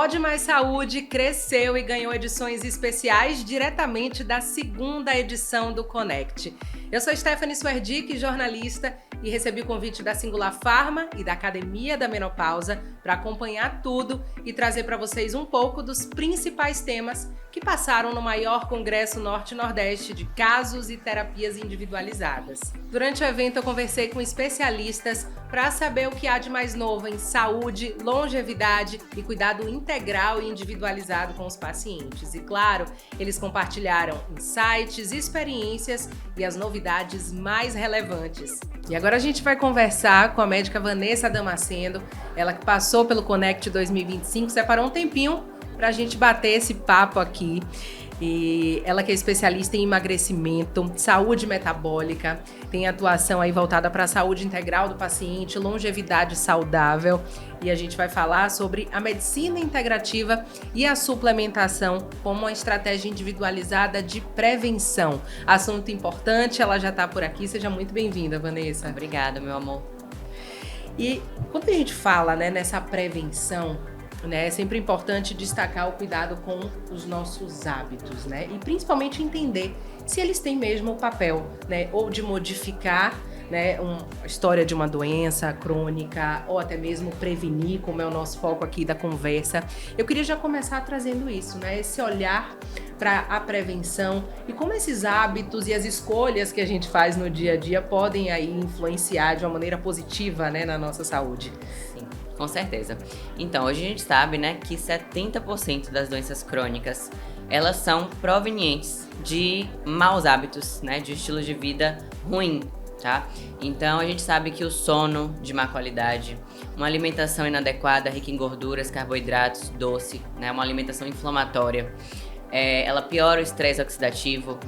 Pode Mais Saúde cresceu e ganhou edições especiais diretamente da segunda edição do Connect. Eu sou Stephanie Swerdick, jornalista, e recebi o convite da Singular Pharma e da Academia da Menopausa para acompanhar tudo e trazer para vocês um pouco dos principais temas que passaram no maior congresso Norte-Nordeste de casos e terapias individualizadas. Durante o evento eu conversei com especialistas para saber o que há de mais novo em saúde, longevidade e cuidado integral e individualizado com os pacientes. E claro, eles compartilharam insights, experiências e as novidades mais relevantes. E agora a gente vai conversar com a médica Vanessa Damasceno, ela que passou pelo Connect 2025, separou um tempinho para a gente bater esse papo aqui. E ela que é especialista em emagrecimento, saúde metabólica, tem atuação aí voltada para a saúde integral do paciente, longevidade saudável. E a gente vai falar sobre a medicina integrativa e a suplementação como uma estratégia individualizada de prevenção. Assunto importante, ela já está por aqui. Seja muito bem-vinda, Vanessa. Obrigada, meu amor. E quando a gente fala, nessa prevenção, é sempre importante destacar o cuidado com os nossos hábitos, e principalmente entender se eles têm mesmo o papel, ou de modificar, a história de uma doença crônica, ou até mesmo prevenir, como é o nosso foco aqui da conversa. Eu queria já começar trazendo isso, esse olhar para a prevenção e como esses hábitos e as escolhas que a gente faz no dia a dia podem aí influenciar de uma maneira positiva, na nossa saúde. Sim, com certeza. Então, hoje a gente sabe, que 70% das doenças crônicas, elas são provenientes de maus hábitos, de estilo de vida ruim, tá? Então, a gente sabe que o sono de má qualidade, uma alimentação inadequada, rica em gorduras, carboidratos, doce, uma alimentação inflamatória, ela piora o estresse oxidativo,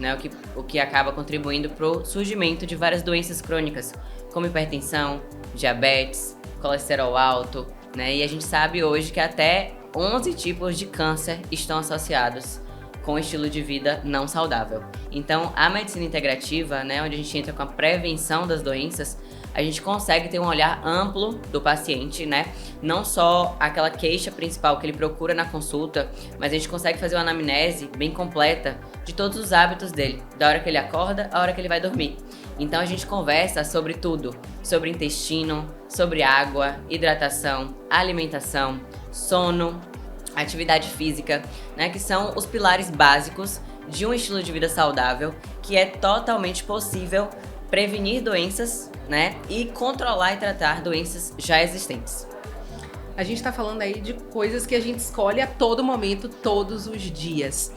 o que acaba contribuindo para o surgimento de várias doenças crônicas, como hipertensão, diabetes, colesterol alto, e a gente sabe hoje que até 11 tipos de câncer estão associados com o estilo de vida não saudável. Então, a medicina integrativa, onde a gente entra com a prevenção das doenças, a gente consegue ter um olhar amplo do paciente, não só aquela queixa principal que ele procura na consulta, mas a gente consegue fazer uma anamnese bem completa de todos os hábitos dele, da hora que ele acorda à hora que ele vai dormir. Então a gente conversa sobre tudo, sobre intestino, sobre água, hidratação, alimentação, sono, atividade física, que são os pilares básicos de um estilo de vida saudável, que é totalmente possível prevenir doenças, e controlar e tratar doenças já existentes. A gente está falando aí de coisas que a gente escolhe a todo momento, todos os dias.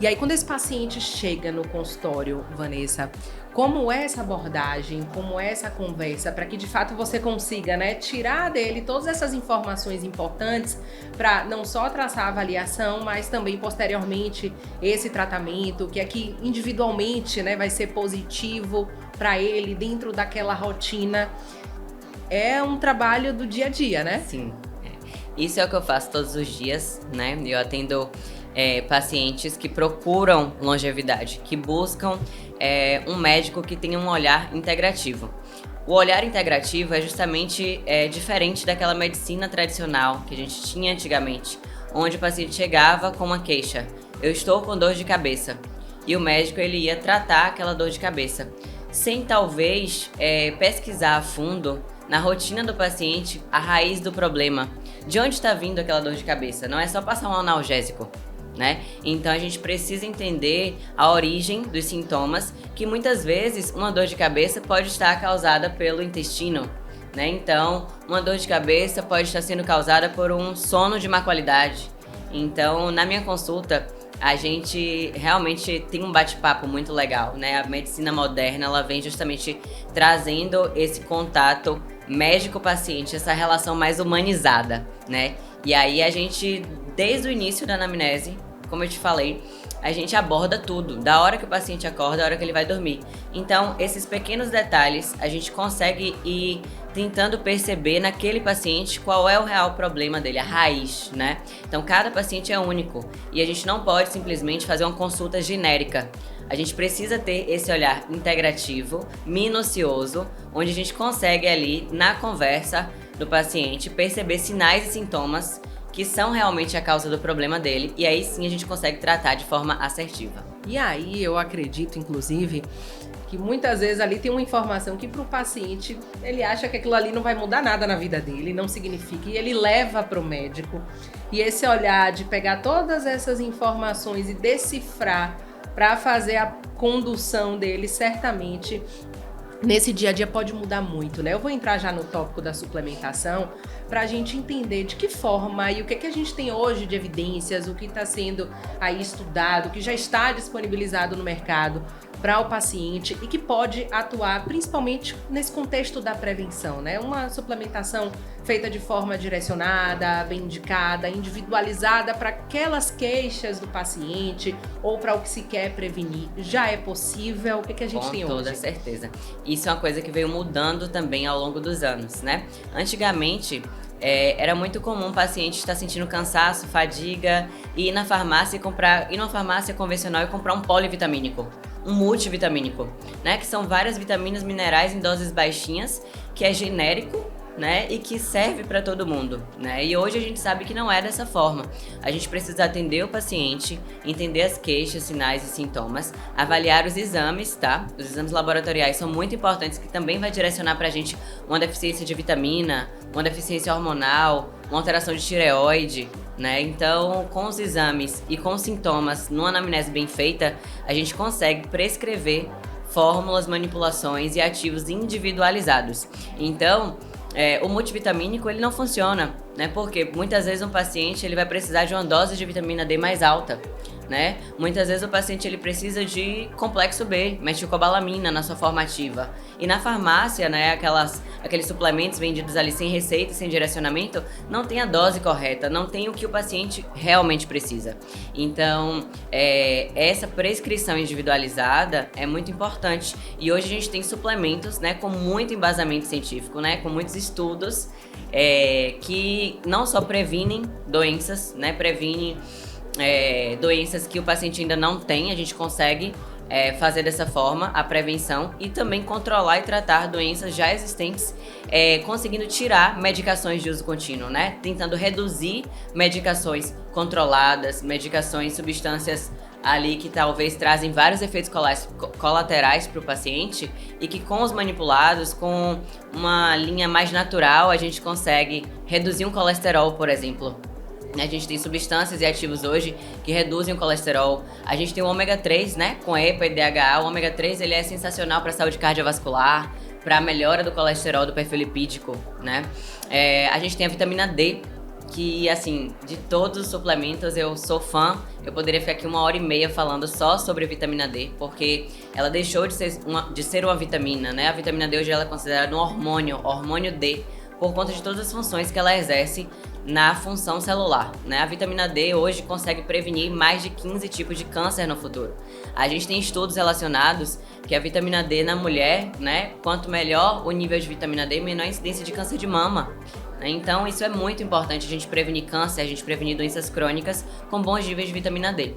E aí, quando esse paciente chega no consultório, Vanessa, como é essa abordagem, como é essa conversa, para que de fato você consiga, tirar dele todas essas informações importantes para não só traçar a avaliação, mas também posteriormente esse tratamento, que aqui individualmente, vai ser positivo para ele dentro daquela rotina. É um trabalho do dia a dia, Sim. Isso é o que eu faço todos os dias, Eu atendo pacientes que procuram longevidade, que buscam um médico que tenha um olhar integrativo. O olhar integrativo é justamente diferente daquela medicina tradicional que a gente tinha antigamente, onde o paciente chegava com uma queixa: eu estou com dor de cabeça, e o médico ele ia tratar aquela dor de cabeça, sem talvez pesquisar a fundo na rotina do paciente a raiz do problema. De onde está vindo aquela dor de cabeça? Não é só passar um analgésico, Então a gente precisa entender a origem dos sintomas, que muitas vezes uma dor de cabeça pode estar causada pelo intestino, Então uma dor de cabeça pode estar sendo causada por um sono de má qualidade. Então, na minha consulta, a gente realmente tem um bate-papo muito legal, A medicina moderna, ela vem justamente trazendo esse contato médico-paciente, essa relação mais humanizada, E aí a gente, desde o início da anamnese, como eu te falei, a gente aborda tudo, da hora que o paciente acorda, da hora que ele vai dormir. Então, esses pequenos detalhes, a gente consegue ir tentando perceber naquele paciente qual é o real problema dele, a raiz, Então, cada paciente é único e a gente não pode simplesmente fazer uma consulta genérica. A gente precisa ter esse olhar integrativo, minucioso, onde a gente consegue ali, na conversa do paciente, perceber sinais e sintomas que são realmente a causa do problema dele, e aí sim a gente consegue tratar de forma assertiva. E aí eu acredito, inclusive, que muitas vezes ali tem uma informação que para o paciente, ele acha que aquilo ali não vai mudar nada na vida dele, não significa, e ele leva para o médico. E esse olhar de pegar todas essas informações e decifrar para fazer a condução dele, certamente nesse dia a dia pode mudar muito, né? Eu vou entrar já no tópico da suplementação para a gente entender de que forma e o que a gente tem hoje de evidências, o que está sendo aí estudado, o que já está disponibilizado no mercado para o paciente e que pode atuar principalmente nesse contexto da prevenção, né? Uma suplementação feita de forma direcionada, bem indicada, individualizada para aquelas queixas do paciente ou para o que se quer prevenir. Já é possível? O que a gente tem hoje? Com toda certeza. Isso é uma coisa que veio mudando também ao longo dos anos, né? Antigamente, era muito comum o paciente estar sentindo cansaço, fadiga, e ir na farmácia numa farmácia convencional e comprar um polivitamínico, um multivitamínico, né? Que são várias vitaminas minerais em doses baixinhas, que é genérico, né, e que serve para todo mundo, né? E hoje a gente sabe que não é dessa forma. A gente precisa atender o paciente, entender as queixas, sinais e sintomas, avaliar os exames, tá? Os exames laboratoriais são muito importantes, que também vai direcionar pra gente uma deficiência de vitamina, uma deficiência hormonal, uma alteração de tireoide, né? Então, com os exames e com os sintomas, numa anamnese bem feita, a gente consegue prescrever fórmulas, manipulações e ativos individualizados. Então, o multivitamínico ele não funciona, né? Porque muitas vezes um paciente ele vai precisar de uma dose de vitamina D mais alta, né? Muitas vezes o paciente ele precisa de complexo B, metilcobalamina na sua forma ativa. E na farmácia, né, aqueles suplementos vendidos ali sem receita, sem direcionamento, não tem a dose correta, não tem o que o paciente realmente precisa. Então, essa prescrição individualizada é muito importante. E hoje a gente tem suplementos, né, com muito embasamento científico, né, com muitos estudos que não só previnem doenças, né, doenças que o paciente ainda não tem, a gente consegue fazer dessa forma a prevenção e também controlar e tratar doenças já existentes, conseguindo tirar medicações de uso contínuo, né? Tentando reduzir medicações controladas, medicações, substâncias ali que talvez trazem vários efeitos colaterais para o paciente e que com os manipulados, com uma linha mais natural, a gente consegue reduzir um colesterol, por exemplo. A gente tem substâncias e ativos hoje que reduzem o colesterol. A gente tem o ômega 3, né, com EPA e DHA. O ômega 3 ele é sensacional para a saúde cardiovascular, para a melhora do colesterol, do perfil lipídico, né? A gente tem a vitamina D, que, assim, de todos os suplementos eu sou fã. Eu poderia ficar aqui 1h30 falando só sobre a vitamina D, porque ela deixou de ser uma vitamina, né? A vitamina D hoje ela é considerada um hormônio D, por conta de todas as funções que ela exerce na função celular, né? A vitamina D hoje consegue prevenir mais de 15 tipos de câncer no futuro. A gente tem estudos relacionados que a vitamina D na mulher, né? Quanto melhor o nível de vitamina D, menor a incidência de câncer de mama. Então isso é muito importante, a gente prevenir câncer, a gente prevenir doenças crônicas com bons níveis de vitamina D.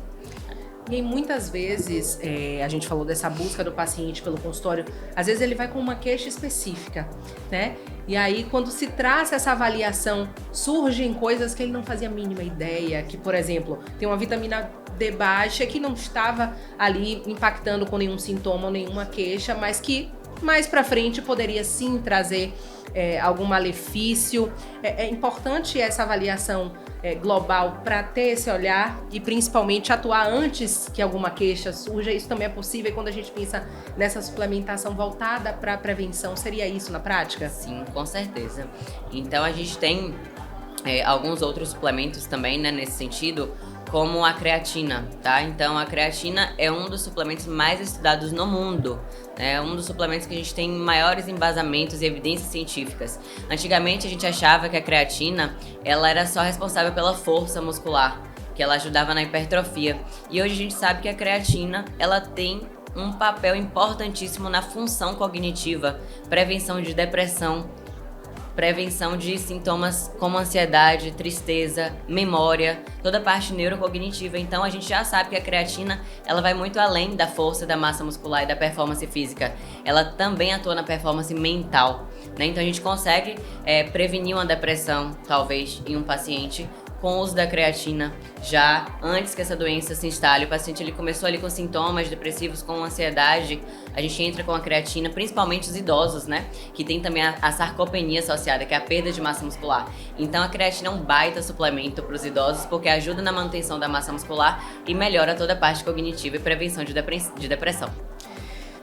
E muitas vezes, a gente falou dessa busca do paciente pelo consultório, às vezes ele vai com uma queixa específica, né? E aí, quando se traz essa avaliação, surgem coisas que ele não fazia a mínima ideia, que, por exemplo, tem uma vitamina D baixa que não estava ali impactando com nenhum sintoma ou nenhuma queixa, mas que mais pra frente poderia sim trazer algum malefício. É importante essa avaliação global para ter esse olhar e principalmente atuar antes que alguma queixa surja. Isso também é possível quando a gente pensa nessa suplementação voltada para a prevenção. Seria isso na prática? Sim, com certeza. Então a gente tem alguns outros suplementos também, né, nesse sentido, como a creatina, tá? Então a creatina é um dos suplementos mais estudados no mundo. É um dos suplementos que a gente tem maiores embasamentos e evidências científicas. Antigamente a gente achava que a creatina ela era só responsável pela força muscular, que ela ajudava na hipertrofia. E hoje a gente sabe que a creatina ela tem um papel importantíssimo na função cognitiva, prevenção de depressão, prevenção de sintomas como ansiedade, tristeza, memória, toda a parte neurocognitiva. Então a gente já sabe que a creatina ela vai muito além da força, da massa muscular e da performance física. Ela também atua na performance mental, né? Então a gente consegue prevenir uma depressão, talvez, em um paciente com o uso da creatina já antes que essa doença se instale. O paciente ele começou ali com sintomas depressivos, com ansiedade, a gente entra com a creatina, principalmente os idosos, né? Que tem também a sarcopenia associada, que é a perda de massa muscular. Então a creatina é um baita suplemento para os idosos, porque ajuda na manutenção da massa muscular e melhora toda a parte cognitiva e prevenção de depressão.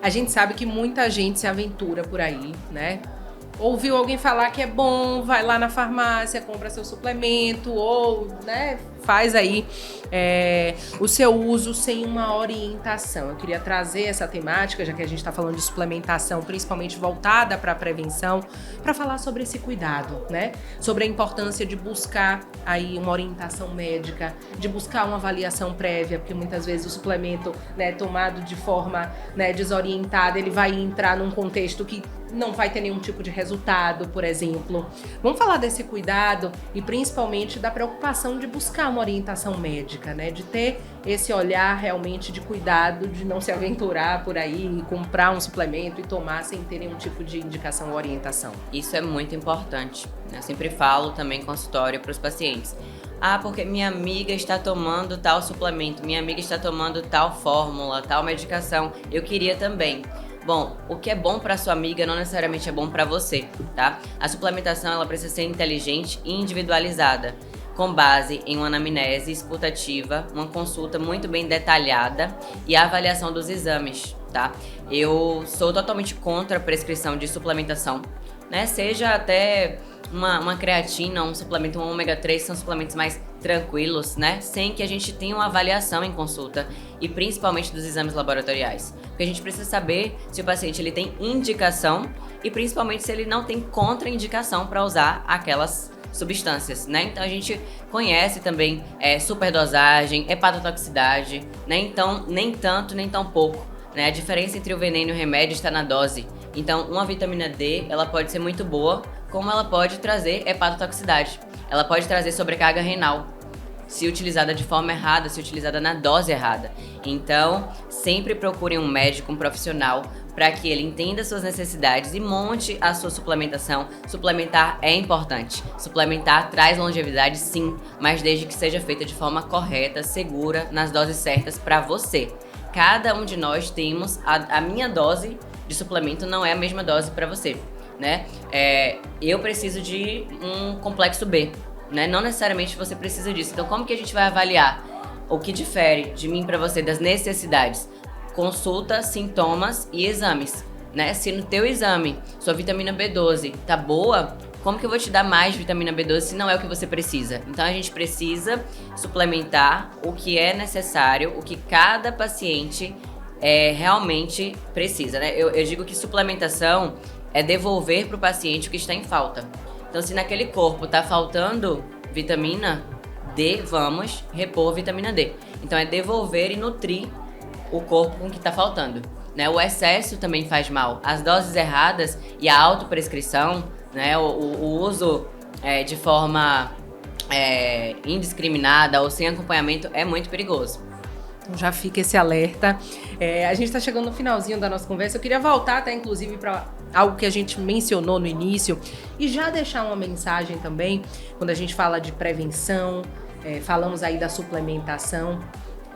A gente sabe que muita gente se aventura por aí, né? Ouviu alguém falar que é bom, vai lá na farmácia, compra seu suplemento ou, né, faz aí o seu uso sem uma orientação. Eu queria trazer essa temática, já que a gente está falando de suplementação, principalmente voltada para a prevenção, para falar sobre esse cuidado, né? Sobre a importância de buscar aí uma orientação médica, de buscar uma avaliação prévia, porque muitas vezes o suplemento, né, tomado de forma, né, desorientada, ele vai entrar num contexto que não vai ter nenhum tipo de resultado, por exemplo. Vamos falar desse cuidado e principalmente da preocupação de buscar uma orientação médica, né? De ter esse olhar realmente de cuidado, de não se aventurar por aí e comprar um suplemento e tomar sem ter nenhum tipo de indicação ou orientação. Isso é muito importante. Eu sempre falo também em consultório para os pacientes. Ah, porque minha amiga está tomando tal suplemento, minha amiga está tomando tal fórmula, tal medicação, eu queria também. Bom, o que é bom para sua amiga não necessariamente é bom para você, tá? A suplementação ela precisa ser inteligente e individualizada, com base em uma anamnese escutativa, uma consulta muito bem detalhada e a avaliação dos exames, tá? Eu sou totalmente contra a prescrição de suplementação, né? Seja até uma creatina, um suplemento, um ômega 3, são suplementos mais tranquilos, né? Sem que a gente tenha uma avaliação em consulta e principalmente dos exames laboratoriais. Porque a gente precisa saber se o paciente ele tem indicação e principalmente se ele não tem contraindicação para usar aquelas substâncias, né? Então a gente conhece também superdosagem, hepatotoxicidade, né? Então nem tanto, nem tão pouco, né? A diferença entre o veneno e o remédio está na dose. Então uma vitamina D, ela pode ser muito boa, como ela pode trazer hepatotoxicidade. Ela pode trazer sobrecarga renal, se utilizada de forma errada, se utilizada na dose errada. Então, sempre procure um médico, um profissional, para que ele entenda suas necessidades e monte a sua suplementação. Suplementar é importante. Suplementar traz longevidade, sim, mas desde que seja feita de forma correta, segura, nas doses certas para você. Cada um de nós temos a minha dose de suplemento não é a mesma dose para você, né? Eu preciso de um complexo B, né? Não necessariamente você precisa disso. Então, como que a gente vai avaliar o que difere de mim para você das necessidades? Consulta, sintomas e exames, né? Se no teu exame sua vitamina B12 tá boa, como que eu vou te dar mais vitamina B12 se não é o que você precisa? Então, a gente precisa suplementar o que é necessário, o que cada paciente realmente precisa, né? Eu digo que suplementação é devolver para o paciente o que está em falta. Então, se naquele corpo está faltando vitamina D, vamos repor vitamina D. Então, é devolver e nutrir o corpo com o que está faltando, né? O excesso também faz mal. As doses erradas e a autoprescrição, né? O uso de forma indiscriminada ou sem acompanhamento é muito perigoso. Já fica esse alerta. A gente está chegando no finalzinho da nossa conversa. Eu queria voltar até, inclusive, para algo que a gente mencionou no início e já deixar uma mensagem também, quando a gente fala de prevenção, falamos aí da suplementação,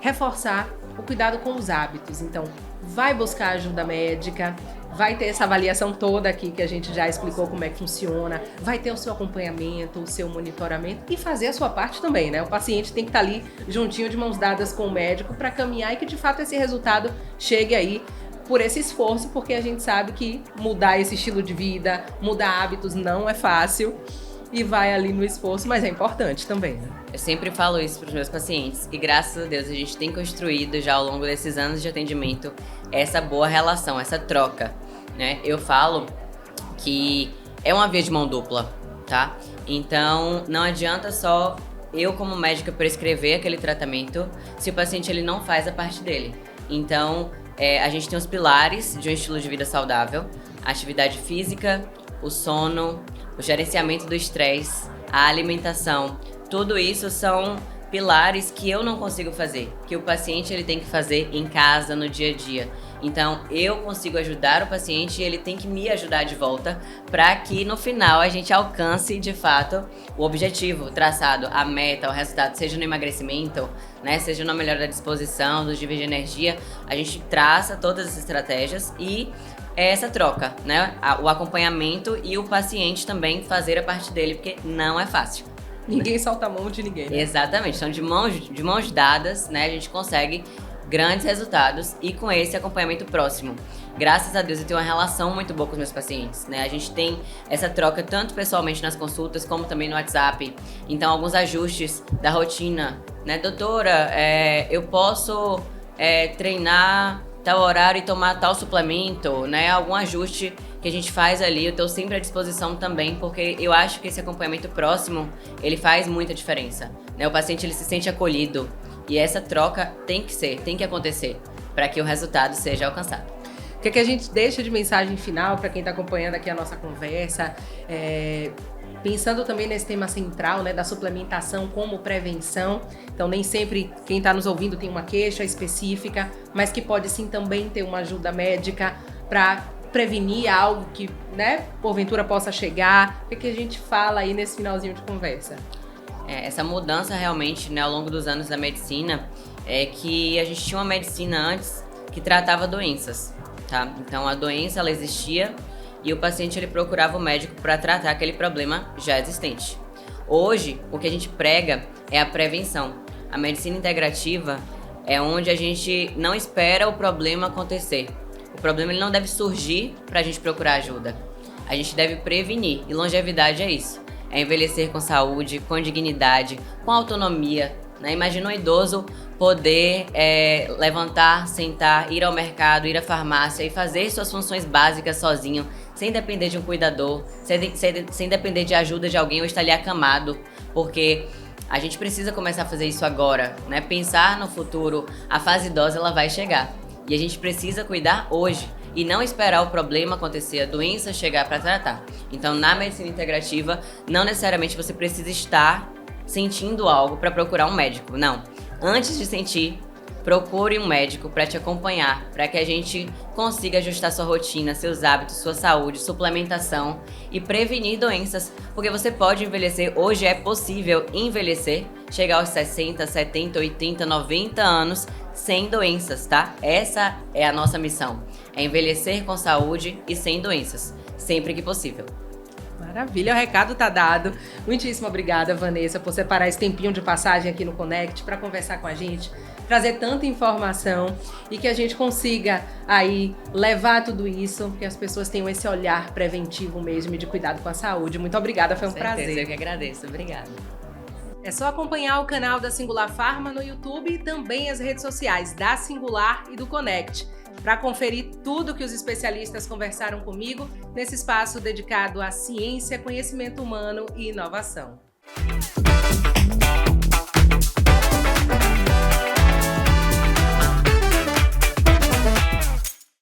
reforçar o cuidado com os hábitos. Então, vai buscar ajuda médica, vai ter essa avaliação toda aqui que a gente já explicou como é que funciona, vai ter o seu acompanhamento, o seu monitoramento e fazer a sua parte também, né? O paciente tem que estar ali juntinho de mãos dadas com o médico para caminhar e que de fato esse resultado chegue aí por esse esforço, porque a gente sabe que mudar esse estilo de vida, mudar hábitos não é fácil e vai ali no esforço, mas é importante também, né? Eu sempre falo isso para os meus pacientes e graças a Deus a gente tem construído já ao longo desses anos de atendimento essa boa relação, essa troca, né? Eu falo que é uma via de mão dupla, tá? Então não adianta só eu como médica prescrever aquele tratamento se o paciente ele não faz a parte dele. Então a gente tem os pilares de um estilo de vida saudável, a atividade física, o sono, o gerenciamento do estresse, a alimentação. Tudo isso são pilares que eu não consigo fazer, que o paciente ele tem que fazer em casa, no dia a dia. Então, eu consigo ajudar o paciente e ele tem que me ajudar de volta para que no final a gente alcance de fato o objetivo traçado, a meta, o resultado, seja no emagrecimento, né, seja na melhora da disposição, dos níveis de energia. A gente traça todas as estratégias e é essa troca, né, o acompanhamento e o paciente também fazer a parte dele, porque não é fácil. Ninguém solta a mão de ninguém, né? Exatamente, então de mãos dadas, né, a gente consegue grandes resultados e com esse acompanhamento próximo. Graças a Deus eu tenho uma relação muito boa com os meus pacientes, né? A gente tem essa troca tanto pessoalmente nas consultas como também no WhatsApp. Então alguns ajustes da rotina, né? Doutora, eu posso treinar tal horário e tomar tal suplemento, né? Algum ajuste que a gente faz ali, eu estou sempre à disposição também, porque eu acho que esse acompanhamento próximo, ele faz muita diferença, né? O paciente, ele se sente acolhido e essa troca tem que acontecer para que o resultado seja alcançado. O que a gente deixa de mensagem final para quem está acompanhando aqui a nossa conversa, pensando também nesse tema central, né, da suplementação como prevenção. Então, nem sempre quem está nos ouvindo tem uma queixa específica, mas que pode sim também ter uma ajuda médica para prevenir algo que, né, porventura possa chegar. O que a gente fala aí nesse finalzinho de conversa? Essa mudança realmente, né, ao longo dos anos da medicina, é que a gente tinha uma medicina antes que tratava doenças, tá? Então, a doença, ela existia e o paciente, ele procurava o médico para tratar aquele problema já existente. Hoje, o que a gente prega é a prevenção. A medicina integrativa é onde a gente não espera o problema acontecer. O problema, ele não deve surgir para a gente procurar ajuda. A gente deve prevenir, e longevidade é isso. É envelhecer com saúde, com dignidade, com autonomia, né? Imagina um idoso poder levantar, sentar, ir ao mercado, ir à farmácia e fazer suas funções básicas sozinho, sem depender de um cuidador, sem depender de ajuda de alguém ou estar ali acamado, porque a gente precisa começar a fazer isso agora, né? Pensar no futuro, a fase idosa, ela vai chegar e a gente precisa cuidar hoje e não esperar o problema acontecer, a doença chegar para tratar. Então, na medicina integrativa, não necessariamente você precisa estar sentindo algo para procurar um médico, não. Antes de sentir, procure um médico para te acompanhar, para que a gente consiga ajustar sua rotina, seus hábitos, sua saúde, suplementação e prevenir doenças, porque você pode envelhecer, hoje é possível envelhecer, chegar aos 60, 70, 80, 90 anos sem doenças, tá? Essa é a nossa missão, é envelhecer com saúde e sem doenças, sempre que possível. Maravilha, o recado tá dado. Muitíssimo obrigada, Vanessa, por separar esse tempinho de passagem aqui no Connect para conversar com a gente, trazer tanta informação e que a gente consiga aí levar tudo isso, que as pessoas tenham esse olhar preventivo mesmo e de cuidado com a saúde. Muito obrigada, foi um prazer. Eu que agradeço, obrigada. É só acompanhar o canal da Singular Pharma no YouTube e também as redes sociais da Singular e do Connect, para conferir tudo que os especialistas conversaram comigo nesse espaço dedicado à ciência, conhecimento humano e inovação.